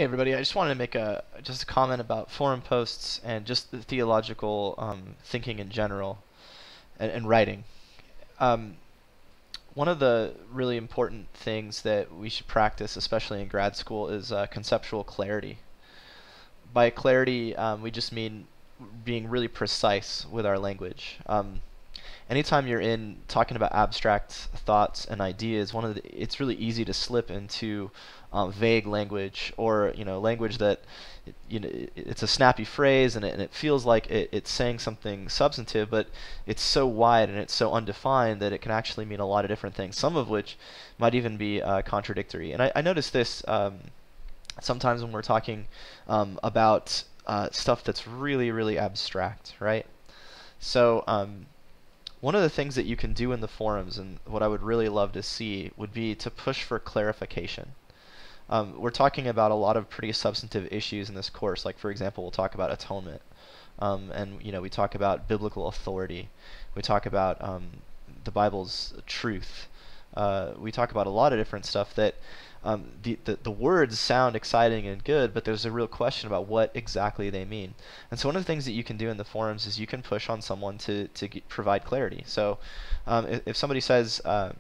Hey everybody, I just wanted to make a comment about forum posts and just the theological thinking in general and writing. Um, One of the really important things that we should practice, especially in grad school, is conceptual clarity. By clarity, we just mean being really precise with our language. Anytime you're in talking about abstract thoughts and ideas, it's really easy to slip into vague language, or language that it's a snappy phrase, and it feels like it's saying something substantive, but it's so wide and it's so undefined that it can actually mean a lot of different things, some of which might even be contradictory. And I noticed this sometimes when we're talking about stuff that's really abstract, right? So one of the things that you can do in the forums, and what I would really love to see, would be to push for clarification. We're talking about a lot of pretty substantive issues in this course. Like, for example, we'll talk about atonement, and we talk about biblical authority. We talk about the Bible's truth. We talk about a lot of different stuff that the words sound exciting and good, but there's a real question about what exactly they mean. And so one of the things that you can do in the forums is you can push on someone to provide clarity. So if somebody says, I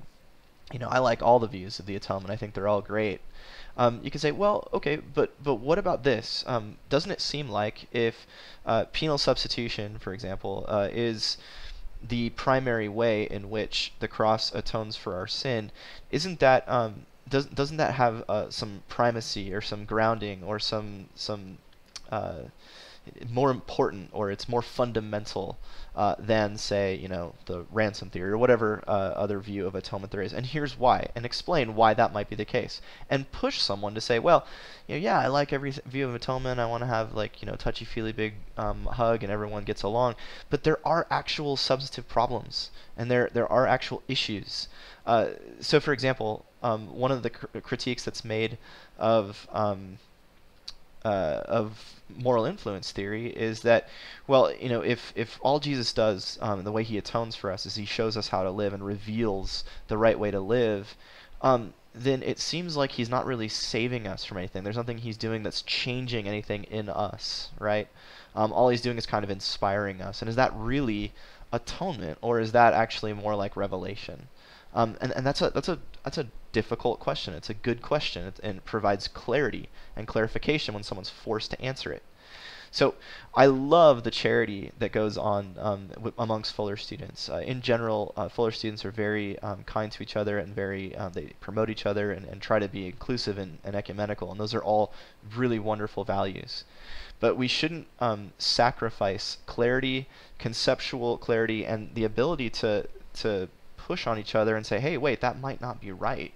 like all the views of the atonement, I think they're all great. You can say, well, okay, but what about this? Doesn't it seem like if penal substitution, for example, is the primary way in which the cross atones for our sin, isn't that doesn't that have some primacy or some grounding or some uh, more important, or it's more fundamental than, say, the ransom theory or whatever other view of atonement there is? And here's why, and explain why that might be the case, and push someone to say, well, yeah, I like every view of atonement. I want to have, like, touchy-feely big hug and everyone gets along, but there are actual substantive problems, and there are actual issues. So, for example, one of the critiques that's made of moral influence theory is that, well, if all Jesus does, the way he atones for us, is he shows us how to live and reveals the right way to live, then it seems like he's not really saving us from anything. There's nothing he's doing that's changing anything in us, right? All he's doing is kind of inspiring us. And is that really atonement, or is that actually more like revelation? And that's a difficult question. It's a good question, and it provides clarity and clarification when someone's forced to answer it. So I love the charity that goes on amongst Fuller students. In general, Fuller students are very kind to each other, and they promote each other and try to be inclusive and ecumenical, and those are all really wonderful values. But we shouldn't sacrifice clarity, conceptual clarity, and the ability to push on each other and say, hey, wait, that might not be right.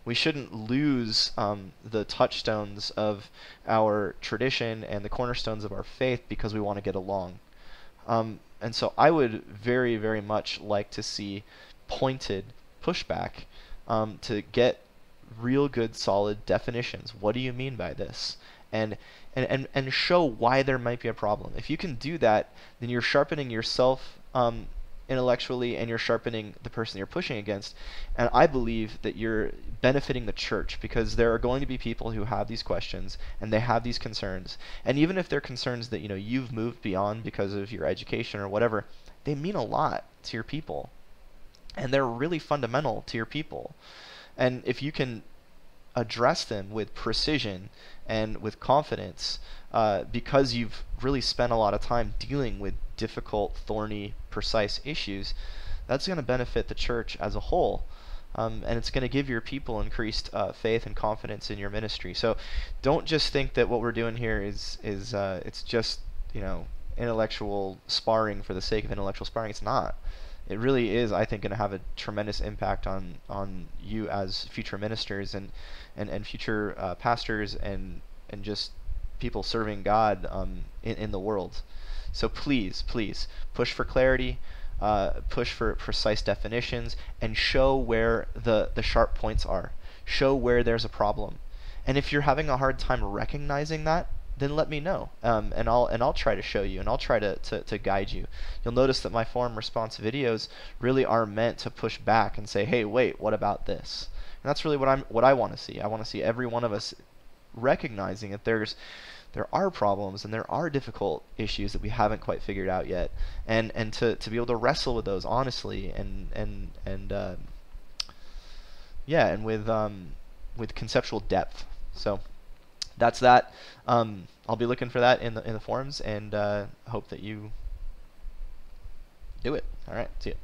We shouldn't lose the touchstones of our tradition and the cornerstones of our faith because we want to get along. And so I would very much like to see pointed pushback to get real good solid definitions. What do you mean by this? And show why there might be a problem. If you can do that, then you're sharpening yourself intellectually, and you're sharpening the person you're pushing against. And I believe that you're benefiting the church, because there are going to be people who have these questions and they have these concerns. And even if they're concerns that you've moved beyond because of your education or whatever, they mean a lot to your people, and they're really fundamental to your people. And if you can address them with precision and with confidence, because you've really spent a lot of time dealing with difficult, thorny, precise issues, that's going to benefit the church as a whole. And it's going to give your people increased faith and confidence in your ministry. So don't just think that what we're doing here is it's just intellectual sparring for the sake of intellectual sparring. It's not. It really is, I think, going to have a tremendous impact on you as future ministers and future pastors and just people serving God in the world. So please push for clarity, push for precise definitions, and show where the sharp points are. Show where there's a problem. And if you're having a hard time recognizing that, then let me know, and I'll try to show you, and I'll try to guide you. You'll notice that my forum response videos really are meant to push back and say, hey, wait, what about this? And that's really what I want to see. I want to see every one of us recognizing that there are problems and there are difficult issues that we haven't quite figured out yet, and to be able to wrestle with those honestly and yeah, and with conceptual depth. So that's that. I'll be looking for that in the forums, and hope that you do it. All right, see ya.